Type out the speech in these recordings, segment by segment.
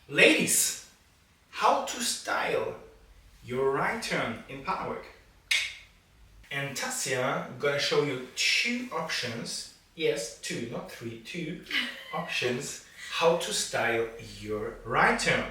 Ladies, how to style your right turn in partner work. And Tassia gonna show you two options, yes, two, not three, two options how to style your right turn.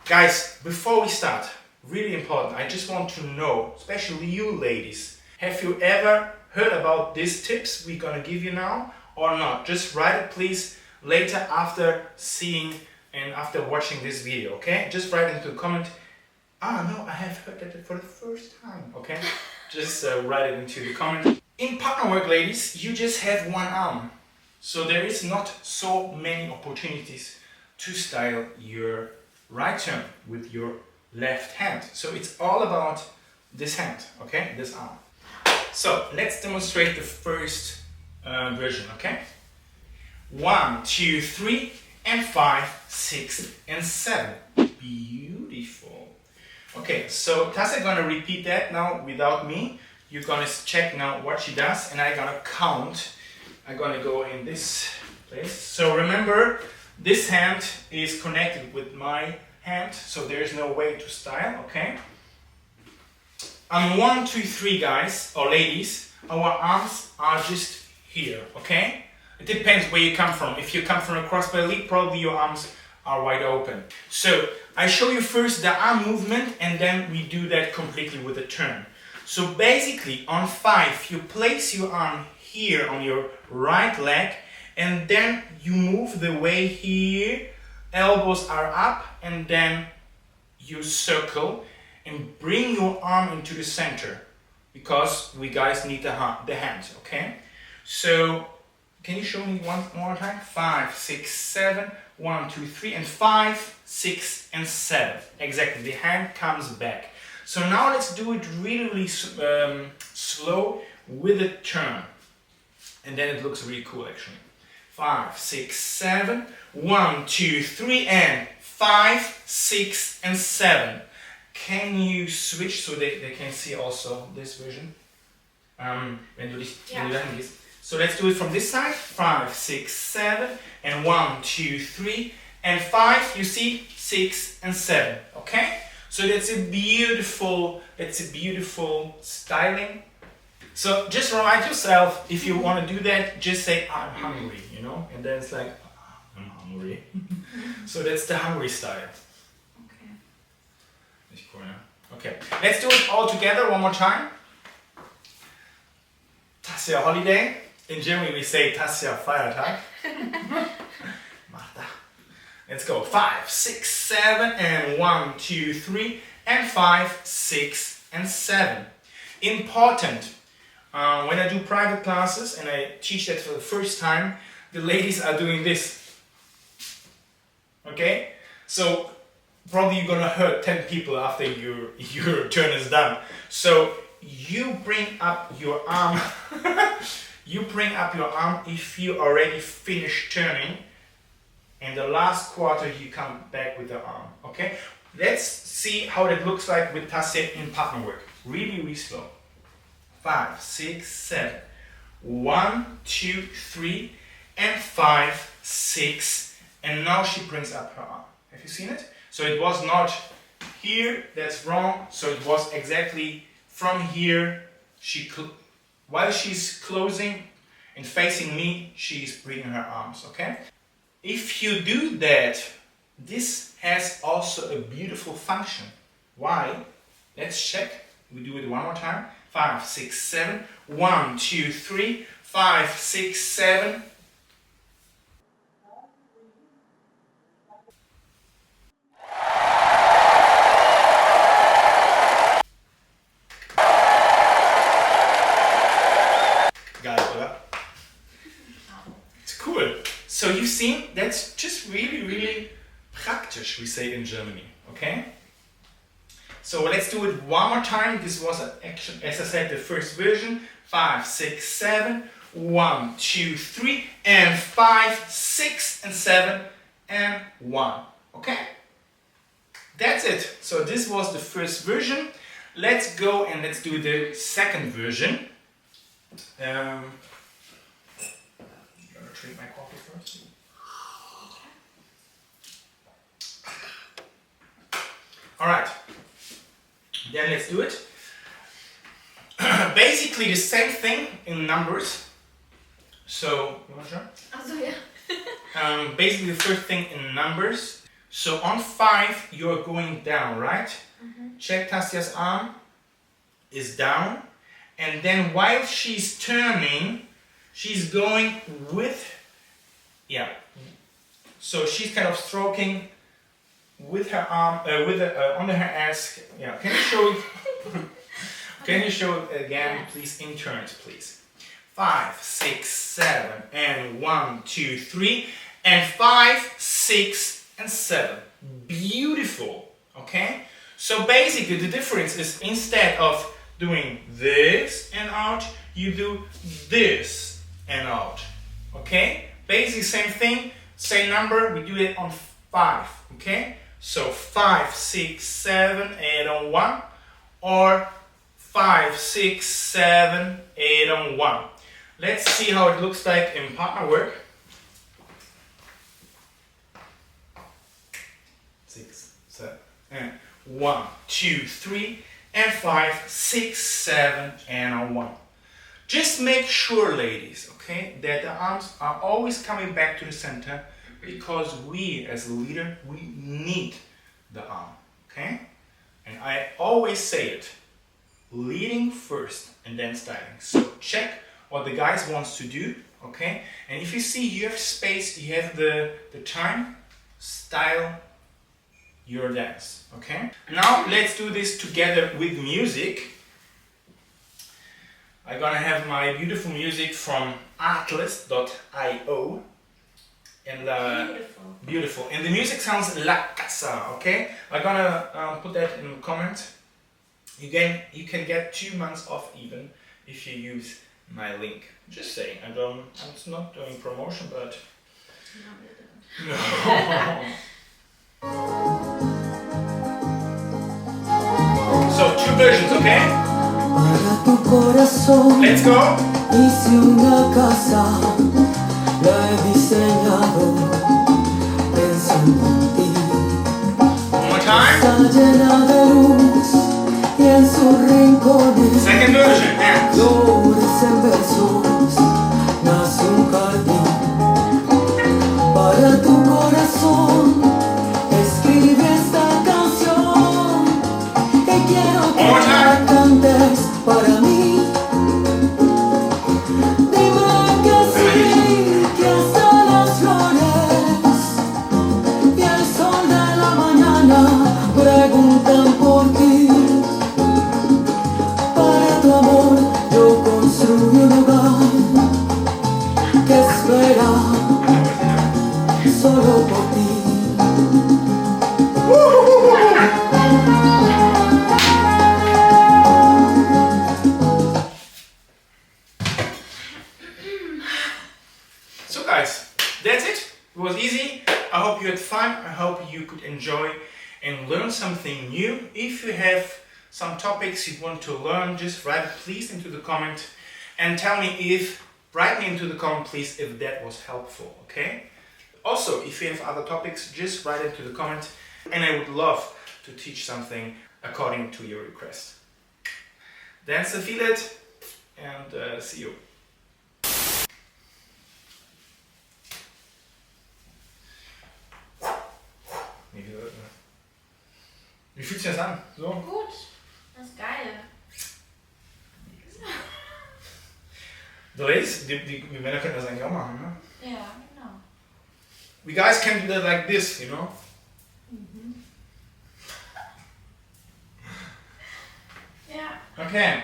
Guys, before we start, really important, I just want to know, especially you ladies, have you ever heard about these tips we're gonna give you now or not? Just write it please later after seeing and after watching this video, okay? Just write into the comment, no, I have heard that for the first time, okay? Just write it into the comment. In partner work, ladies, you just have one arm. So there is not so many opportunities to style your right turn with your left hand. So it's all about this hand, okay? This arm. So let's demonstrate the first version, okay? 1, 2, 3, and 5, 6, and 7. Beautiful. Okay, so Tassia gonna repeat that now without me. You're gonna check now what she does, and I'm gonna count. I'm gonna go in this place. So remember, this hand is connected with my hand, so there's no way to style, okay? On 1, 2, 3, guys, or ladies, our arms are just here, okay? It depends where you come from. If you come from a crossbar lead, probably your arms are wide open. So I show you first the arm movement, and then we do that completely with a turn. So basically, on 5, you place your arm here on your right leg, and then you move the way here, elbows are up, and then you circle and bring your arm into the center, because we guys need the hands, okay? So can you show me one more time? 5, 6, 7, 1, 2, 3, and 5, 6, and 7. Exactly, the hand comes back. So now let's do it really slow with a turn. And then it looks really cool actually. 5, 6, 7, 1, 2, 3, and 5, 6, and 7. Can you switch so they can see also this version? Wenn du dahin gehst. So let's do it from this side. 5, 6, 7, and 1, 2, 3, and 5. You see 6 and 7. Okay? So that's a beautiful styling. So just remind yourself, if you want to do that, just say I'm hungry, you know, and then it's like I'm hungry. So that's the hungry style. Okay, let's do it all together one more time. Tassia holiday. In Germany we say Tassia Feiertag. Let's go. 5, 6, 7, and 1, 2, 3, and 5, 6, and 7. Important. When I do private classes and I teach that for the first time, the ladies are doing this. Okay? So probably you're gonna hurt 10 people after your turn is done. So you bring up your arm. You bring up your arm if you already finished turning, and the last quarter you come back with the arm. Okay? Let's see how that looks like with Tassia in partner work. Really slow. 5, 6, 7. 1, 2, 3, and 5, 6. And now she brings up her arm. Have you seen it? So it was not here, that's wrong. So it was exactly from here. While she's closing and facing me, she's bringing her arms, okay? If you do that, this has also a beautiful function. Why? Let's check. We do it one more time. 5, 6, 7. 1, 2, 3. 5, 6, 7. It's cool. So you've seen, that's just really praktisch, we say in Germany, okay? So let's do it one more time. This was actually, as I said, the first version. 5, 6, 7. 1, 2, 3, and 5, 6, and 7, and 1. Okay? That's it. So this was the first version. Let's go and let's do the second version. I'm gonna drink my coffee first. Alright, then let's do it. Basically the same thing in numbers. So, you want to try? Also, yeah. Basically the first thing in numbers. So on 5 you're going down, right? Check Tassia's arm is down. And then while she's turning, she's going with, yeah. So she's kind of stroking with her arm, under her ass. Yeah, can you show it? Can you show it again, please, in turns, please? 5, 6, 7, and 1, 2, 3, and 5, 6, and 7. Beautiful, okay? So basically the difference is instead of doing this and out, you do this and out, okay? Basically same thing, same number, we do it on 5, okay? So 5, 6, 7, 8 on 1, or 5, 6, 7, 8 on 1. Let's see how it looks like in partner work. 6, 7, and 1, 2, 3, and 5, 6, 7, and a 1. Just make sure, ladies, okay, that the arms are always coming back to the center, because we, as a leader, we need the arm, okay? And I always say it, leading first and then styling. So check what the guys wants to do, okay? And if you see you have space, you have the time, style your dance, okay? Now let's do this together with music. I'm gonna have my beautiful music from atlas.io. And beautiful. And the music sounds La Casa, okay? I'm gonna put that in the comment. You can get 2 months off even if you use my link. Just saying. I'm not doing promotion, but no. So 2 versions, okay? Let's go. Hice una casa, la he diseñado pensando en ti. One more time. Está llena de luz y en sus rincones Second version, and flores en versos nace un jardín. Para tu corazón escribe esta canción y quiero que la cantes para mí. Preguntan por ti. Para tu amor yo construyo un hogar que espera solo por ti. So guys, that's it. It was easy. I hope you had fun. I hope you could enjoy and learn something new. If you have some topics you want to learn, just write it please into the comment and tell me write me into the comment please if that was helpful, okay? Also, if you have other topics, just write it to the comment and I would love to teach something according to your request. Dance and feel it, and see you. Wie fühlt sich das an? So? Gut, das ist geil. The ladies, die Männer können das eigentlich auch machen, ne? Ja, genau. We guys can do that like this, you know? Ja. Okay.